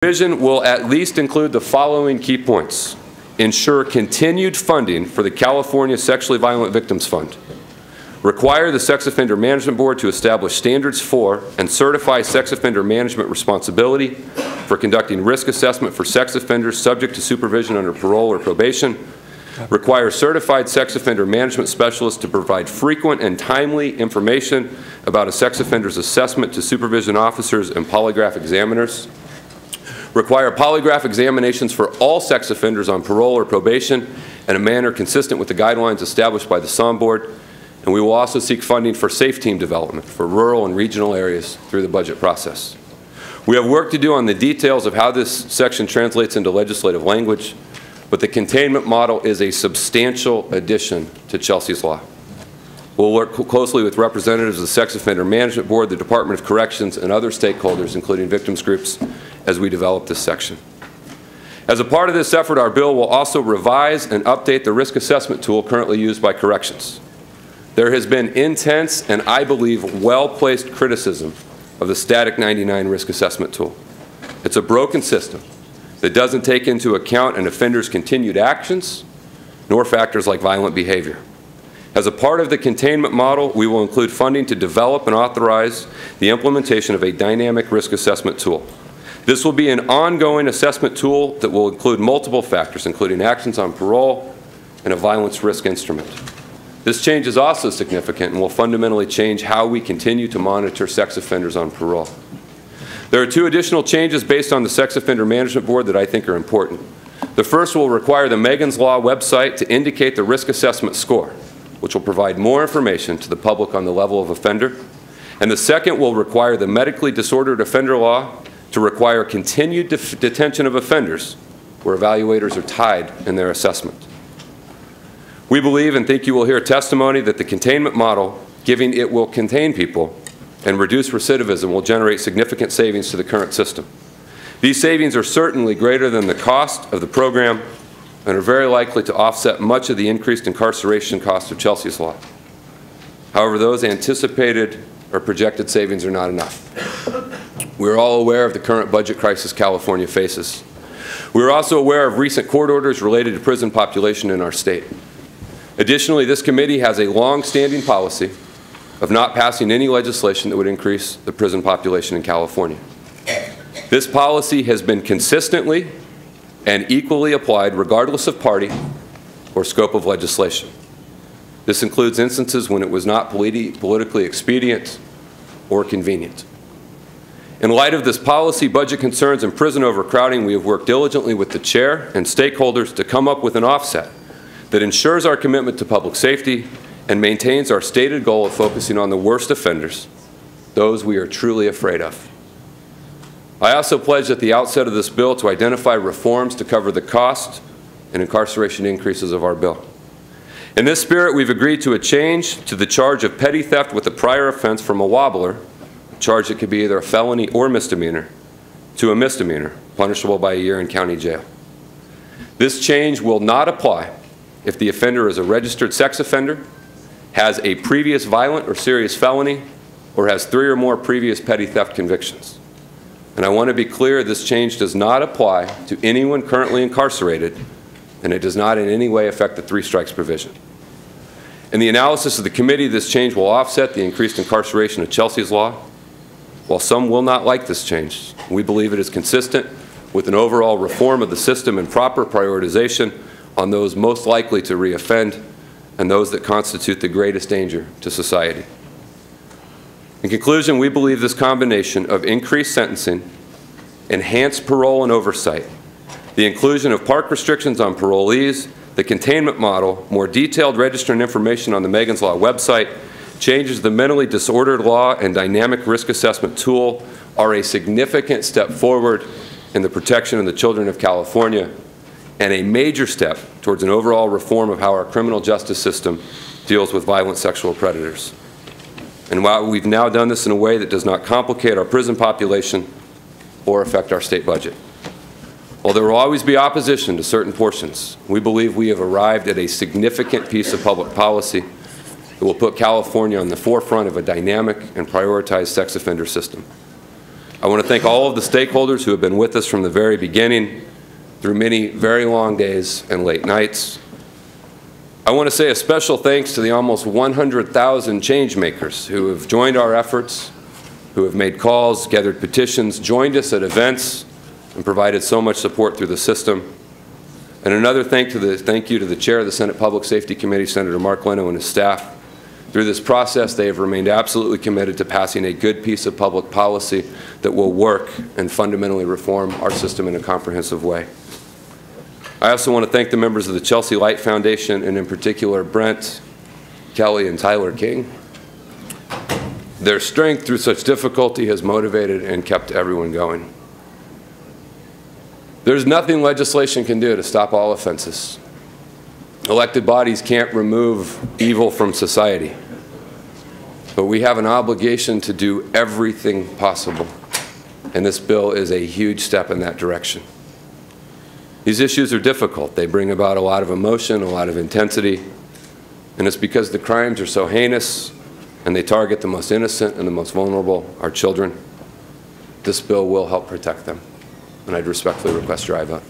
Vision will at least include the following key points. Ensure continued funding for the California Sexually Violent Victims Fund. Require the Sex Offender Management Board to establish standards for and certify sex offender management responsibility for conducting risk assessment for sex offenders subject to supervision under parole or probation. Require certified sex offender management specialists to provide frequent and timely information about a sex offender's assessment to supervision officers and polygraph examiners. Require polygraph examinations for all sex offenders on parole or probation in a manner consistent with the guidelines established by the SOM Board. And we will also seek funding for SAFE team development for rural and regional areas through the budget process. We have work to do on the details of how this section translates into legislative language, but the containment model is a substantial addition to Chelsea's law. We'll work closely with representatives of the Sex Offender Management Board, the Department of Corrections, and other stakeholders, including victims groups, as we develop this section. As a part of this effort, our bill will also revise and update the risk assessment tool currently used by corrections. There has been intense and, I believe, well-placed criticism of the static 99 risk assessment tool. It's a broken system that doesn't take into account an offender's continued actions, nor factors like violent behavior. As a part of the containment model, we will include funding to develop and authorize the implementation of a dynamic risk assessment tool. This will be an ongoing assessment tool that will include multiple factors, including actions on parole and a violence risk instrument. This change is also significant and will fundamentally change how we continue to monitor sex offenders on parole. There are two additional changes based on the Sex Offender Management Board that I think are important. The first will require the Megan's Law website to indicate the risk assessment score, which will provide more information to the public on the level of offender. And the second will require the medically disordered offender law to require continued detention of offenders where evaluators are tied in their assessment. We believe and think you will hear testimony that the containment model, given it will contain people and reduce recidivism, will generate significant savings to the current system. These savings are certainly greater than the cost of the program and are very likely to offset much of the increased incarceration costs of Chelsea's law. However, those anticipated or projected savings are not enough. We are all aware of the current budget crisis California faces. We are also aware of recent court orders related to prison population in our state. Additionally, this committee has a long-standing policy of not passing any legislation that would increase the prison population in California. This policy has been consistently and equally applied regardless of party or scope of legislation. This includes instances when it was not politically expedient or convenient. In light of this policy, budget concerns, and prison overcrowding, we have worked diligently with the chair and stakeholders to come up with an offset that ensures our commitment to public safety and maintains our stated goal of focusing on the worst offenders, those we are truly afraid of. I also pledged at the outset of this bill to identify reforms to cover the cost and incarceration increases of our bill. In this spirit, we've agreed to a change to the charge of petty theft with a prior offense from a wobbler, a charge that could be either a felony or misdemeanor, to a misdemeanor, punishable by a year in county jail. This change will not apply if the offender is a registered sex offender, has a previous violent or serious felony, or has 3 or more previous petty theft convictions. And I want to be clear, this change does not apply to anyone currently incarcerated, and it does not in any way affect the 3 strikes provision. In the analysis of the committee, this change will offset the increased incarceration of Chelsea's law. While some will not like this change, we believe it is consistent with an overall reform of the system and proper prioritization on those most likely to reoffend and those that constitute the greatest danger to society. In conclusion, we believe this combination of increased sentencing, enhanced parole and oversight, the inclusion of park restrictions on parolees, the containment model, more detailed registering information on the Megan's Law website, changes to the mentally disordered law and dynamic risk assessment tool are a significant step forward in the protection of the children of California and a major step towards an overall reform of how our criminal justice system deals with violent sexual predators. And while we've now done this in a way that does not complicate our prison population or affect our state budget. While there will always be opposition to certain portions, we believe we have arrived at a significant piece of public policy that will put California on the forefront of a dynamic and prioritized sex offender system. I want to thank all of the stakeholders who have been with us from the very beginning, through many very long days and late nights. I want to say a special thanks to the almost 100,000 change makers who have joined our efforts, who have made calls, gathered petitions, joined us at events, and provided so much support through the system. And another thank you to the chair of the Senate Public Safety Committee, Senator Mark Leno, and his staff. Through this process, they have remained absolutely committed to passing a good piece of public policy that will work and fundamentally reform our system in a comprehensive way. I also want to thank the members of the Chelsea Light Foundation, and in particular Brent, Kelly, and Tyler King. Their strength through such difficulty has motivated and kept everyone going. There's nothing legislation can do to stop all offenses. Elected bodies can't remove evil from society, but we have an obligation to do everything possible, and this bill is a huge step in that direction. These issues are difficult. They bring about a lot of emotion, a lot of intensity, and it's because the crimes are so heinous and they target the most innocent and the most vulnerable, our children. This bill will help protect them, and I'd respectfully request your aye vote.